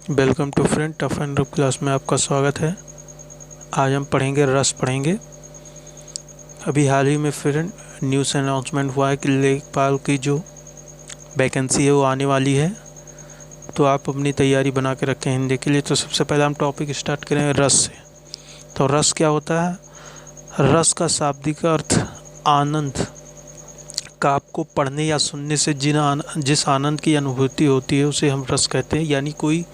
Welcome to friend tough and rough class में आपका स्वागत है। आज हम पढ़ेंगे रस पढ़ेंगे। अभी हाल ही में फ्रेंड न्यूज़ अनाउंसमेंट हुआ है कि लेखपाल की जो वैकेंसी है वो आने वाली है, तो आप अपनी तैयारी बना के रखें हिंदी के लिए। तो सबसे पहले हम टॉपिक स्टार्ट करेंगे रस से। तो रस क्या होता है? रस का शाब्दिक अर्थ आनंद का, आपको पढ़ने या सुनने से जिस आनंद की अनुभूति होती है उसे हम रस कहते हैं। यानी कोई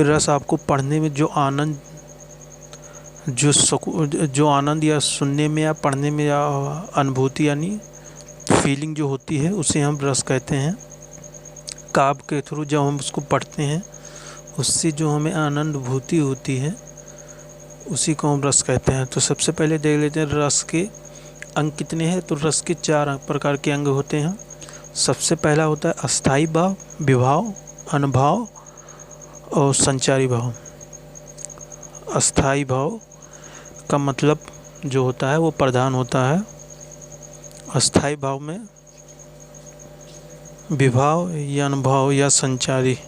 रस आपको पढ़ने में जो आनंद जो आनंद या सुनने में या पढ़ने में या अनुभूति यानी फीलिंग जो होती है उसे हम रस कहते हैं। काव्य के थ्रू जब हम उसको पढ़ते हैं उससे जो हमें आनंदभूति होती है उसी को हम रस कहते हैं। तो सबसे पहले देख लेते हैं रस के अंग कितने हैं। तो रस के 4 प्रकार के अंग होते हैं। सबसे पहला होता है अस्थाई भाव, विभाव, अनुभाव और संचारी भाव। अस्थाई भाव का मतलब जो होता है वो प्रधान होता है। अस्थाई भाव में विभाव या अनुभव या संचारी,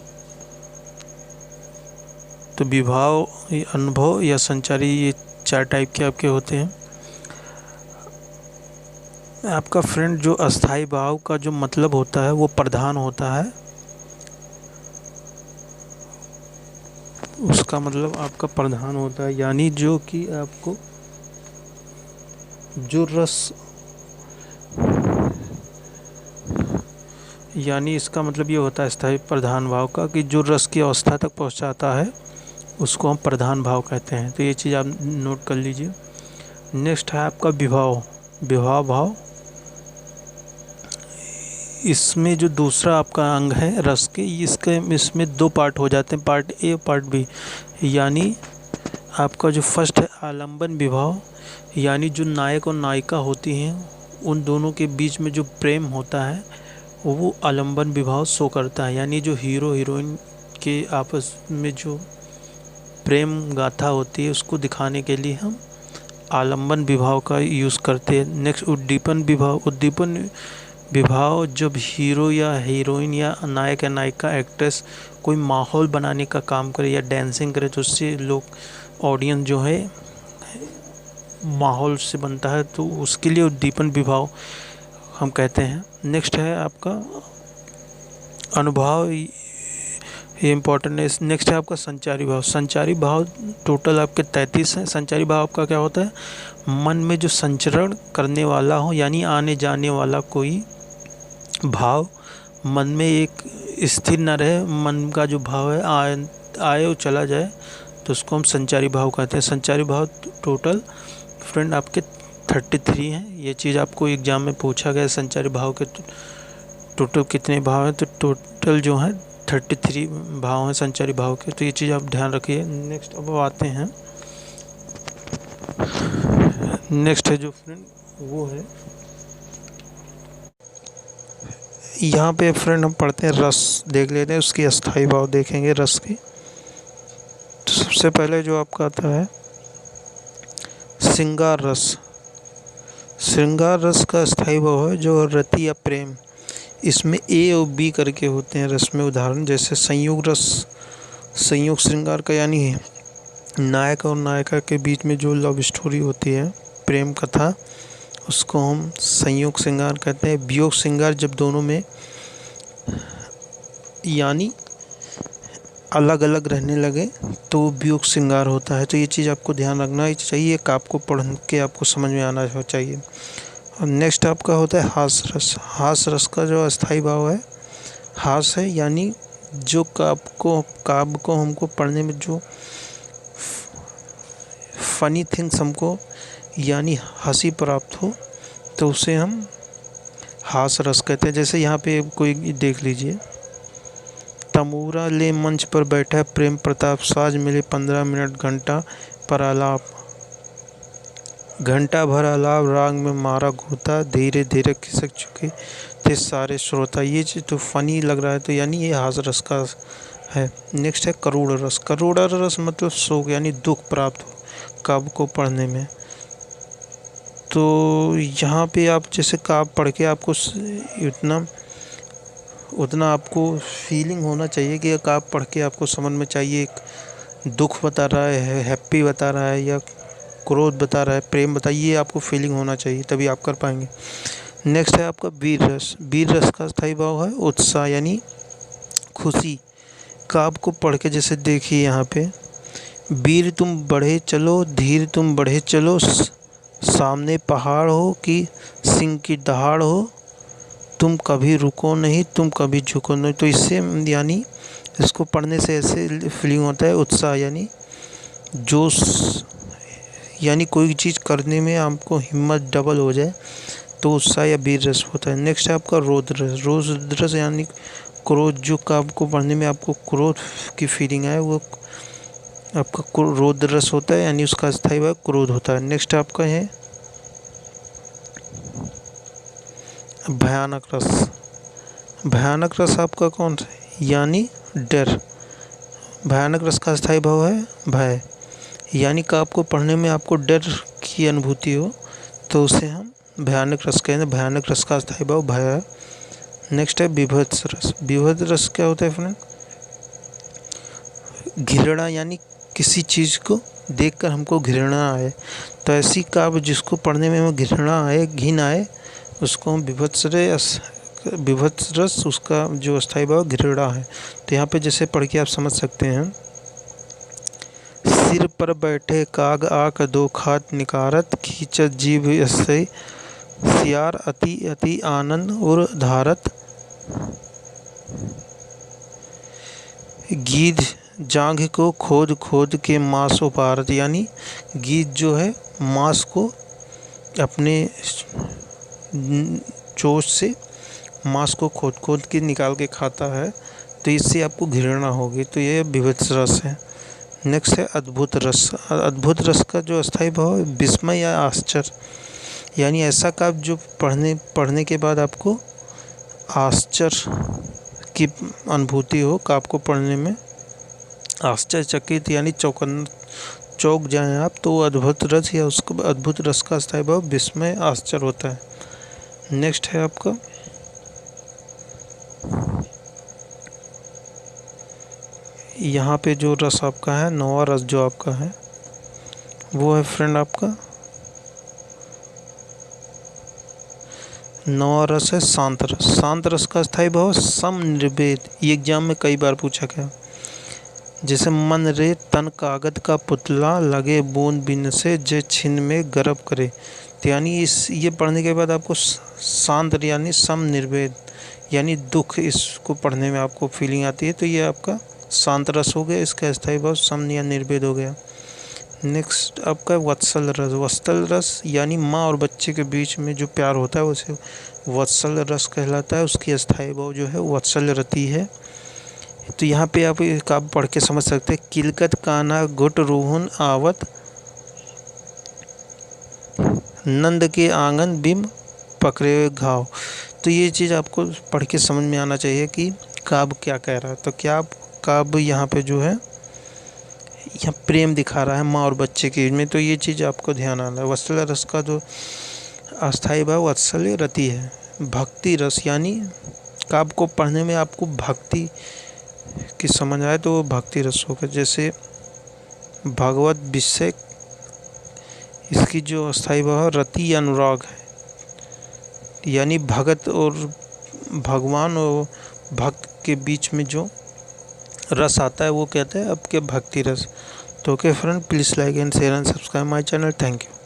तो विभाव, अनुभव या संचारी, ये 4 टाइप के आपके होते हैं। आपका फ्रेंड जो अस्थाई भाव का जो मतलब होता है वो प्रधान होता है। उसका मतलब आपका प्रधान होता है, यानी जो कि आपको जो रस, यानी इसका मतलब ये होता है स्थायी प्रधान भाव का कि जो रस की अवस्था तक पहुंचाता है उसको हम प्रधान भाव कहते हैं। तो ये चीज़ आप नोट कर लीजिए। नेक्स्ट है आपका विभाव। विभाव भाव, इसमें जो दूसरा आपका अंग है रस के, इसमें 2 पार्ट हो जाते हैं, पार्ट ए पार्ट बी। यानी आपका जो फर्स्ट है आलंबन विभाव, यानी जो नायक और नायिका होती हैं उन दोनों के बीच में जो प्रेम होता है वो आलंबन विभाव शो करता है। यानी जो हीरो हीरोइन के आपस में जो प्रेम गाथा होती है उसको दिखाने के लिए हम आलंबन विभाव का यूज़ करते हैं। नेक्स्ट उद्दीपन विभाव। उद्दीपन विभाव जब हीरो या हीरोइन या नायक या नायिका एक्ट्रेस कोई माहौल बनाने का काम करे या डांसिंग करे तो उससे लोग, ऑडियंस जो है माहौल से बनता है, तो उसके लिए उद्दीपन विभाव हम कहते हैं। नेक्स्ट है आपका अनुभव, ये इम्पोर्टेंट है। नेक्स्ट है आपका संचारी भाव। संचारी भाव टोटल आपके 33 हैं। संचारी भाव आपका क्या होता है? मन में जो संचरण करने वाला हो, यानी आने जाने वाला कोई भाव मन में एक स्थिर न रहे, मन का जो भाव है आए और चला जाए, तो उसको हम संचारी भाव कहते हैं। संचारी भाव टोटल फ्रेंड आपके 33 हैं। ये चीज़ आपको एग्जाम में पूछा गया, संचारी भाव के टोटल कितने भाव हैं, तो टोटल जो है 33 भाव हैं संचारी भाव के। तो ये चीज़ आप ध्यान रखिए। नेक्स्ट अब आते हैं, नेक्स्ट है जो फ्रेंड वो है, यहाँ पे फ्रेंड हम पढ़ते हैं रस, देख लेते हैं उसकी अस्थाई भाव देखेंगे रस की। तो सबसे पहले जो आपका आता है श्रृंगार रस। श्रृंगार रस का अस्थाई भाव है जो रति या प्रेम, इसमें ए और बी करके होते हैं रस में। उदाहरण जैसे संयोग रस, संयोग श्रृंगार का यानी नायक और नायिका के बीच में जो लव स्टोरी होती है, प्रेम कथा, उसको हम संयोग श्रृंगार कहते हैं। वियोग श्रृंगार जब दोनों में यानी अलग अलग रहने लगे तो वियोग श्रृंगार होता है। तो ये चीज़ आपको ध्यान रखना चाहिए, आपको पढ़ के आपको समझ में आना चाहिए। और नेक्स्ट आपका होता है हास रस। हास रस का जो अस्थाई भाव है हास है, यानी जो काव्य को हमको पढ़ने में जो फनी थिंग्स हमको यानी हंसी प्राप्त हो तो उसे हम हास रस कहते हैं। जैसे यहाँ पे कोई देख लीजिए, तमूरा ले मंच पर बैठा प्रेम प्रताप, साज मिले 15 मिनट घंटा पर आलाप, घंटा भर आलाप राग में मारा घूता, धीरे धीरे खिसक चुके थे सारे श्रोता। ये चीज़ तो फनी लग रहा है, तो यानी ये हास रस का है। नेक्स्ट है करुण रस। करुण रस मतलब शोक यानी दुख प्राप्त हो काव्य को पढ़ने में। तो यहाँ पे आप जैसे काव्य पढ़ के आपको इतना उतना आपको फीलिंग होना चाहिए कि आप पढ़ के आपको समझ में चाहिए एक दुख बता रहा है, हैप्पी बता रहा है, या क्रोध बता रहा है, प्रेम बता, ये आपको फीलिंग होना चाहिए, तभी आप कर पाएंगे। नेक्स्ट है आपका वीर रस। वीर रस का स्थायी भाव है उत्साह यानी खुशी का। आपको पढ़ के जैसे देखिए यहाँ पे, वीर तुम बढ़े चलो, धीर तुम बढ़े चलो, सामने पहाड़ हो कि सिंह की दहाड़ हो, तुम कभी रुको नहीं, तुम कभी झुको नहीं। तो इससे यानी इसको पढ़ने से ऐसे फीलिंग होता है उत्साह यानी जोश, यानी कोई चीज़ करने में आपको हिम्मत डबल हो जाए तो उत्साह या वीर रस होता है। नेक्स्ट है आपका रौद्र रस। रौद्र रस यानी क्रोध, जो का आपको पढ़ने में आपको क्रोध की फीलिंग आए वो आपका रौद्र रस होता है, यानी उसका स्थायी भाव क्रोध होता है। नेक्स्ट आपका है भयानक रस। भयानक रस आपका कौन सा है, यानी डर। भयानक रस का स्थायी भाव है भय, यानी का आपको पढ़ने में आपको डर की अनुभूति हो तो उसे हम भयानक रस कहते हैं। भयानक रस का स्थायी भाव भय है। नेक्स्ट है विभत्स रस। विभत्स रस क्या होता है फ्रेंड, घृणा, यानी किसी चीज़ को देखकर हमको घृणा आए, तो ऐसी काव्य जिसको पढ़ने में हमें घृणा आए, घिन आए, उसको हम विभत्स रस, उसका जो स्थायी भाव घृणा है। तो यहाँ पे जैसे पढ़ के आप समझ सकते हैं, सिर पर बैठे काग आक दो खात निकारत, खींचत जीभ से सियार अति अति आनंद और धारत, गीध जांघ को खोद खोद के मांस उपारत, यानी गीध जो है मांस को अपने चोंच से मांस को खोद खोद के निकाल के खाता है, तो इससे आपको घृणा होगी। तो ये विभत्स रस है। नेक्स्ट है अद्भुत रस। अद्भुत रस का जो अस्थायी भाव है विस्मय या आश्चर्य, यानी ऐसा काव्य जो पढ़ने के बाद आपको आश्चर्य की अनुभूति हो, काव्य को पढ़ने में आश्चर्यचकित यानी चौंक जाएं आप, तो अद्भुत रस या उसको अद्भुत रस का स्थायी भाव विस्मय आश्चर्य होता है। नेक्स्ट है आपका यहाँ पे जो रस आपका है, नौवां रस जो आपका है वो है फ्रेंड आपका नौवां रस है शांत रस। शांत रस का स्थायी भाव सम निर्वेद। ये एग्जाम में कई बार पूछा गया। जैसे मन रे तन कागद का पुतला, लगे बूंद बिन से जे छिन में गर्भ करे। तो यानी ये पढ़ने के बाद आपको शांत यानी सम निर्वेद यानी दुख, इसको पढ़ने में आपको फीलिंग आती है, तो ये आपका शांत रस हो गया, इसका स्थायी भाव सम या निर्वेद हो गया। नेक्स्ट आपका वत्सल रस। वत्सल रस यानी माँ और बच्चे के बीच में जो प्यार होता है उसे वत्सल रस कहलाता है, उसकी स्थायी भाव जो है वत्सल रति है। तो यहाँ पे आप पढ़ के समझ सकते हैं, किलकत काना गुट रूहन आवत, नंद के आंगन बिम पकड़े घाव। तो ये चीज़ आपको पढ़ के समझ में आना चाहिए कि काव्य क्या कह रहा है। तो क्या काव्य यहाँ पे जो है यहाँ प्रेम दिखा रहा है माँ और बच्चे के बीच में, तो ये चीज़ आपको ध्यान आना है। वत्सल रस का जो अस्थायी भाव वत्सल्य रति है। भक्ति रस यानी काव्य को पढ़ने में आपको भक्ति की समझ आए तो वो भक्ति रस होगा। जैसे भगवत विषय, इसकी जो अस्थायी भाव रति अनुराग है, यानी भगत और भगवान और भक्त के बीच में जो रस आता है वो कहते हैं आपके भक्ति रस। तो okay friend, please like and share and subscribe my channel. Thank you.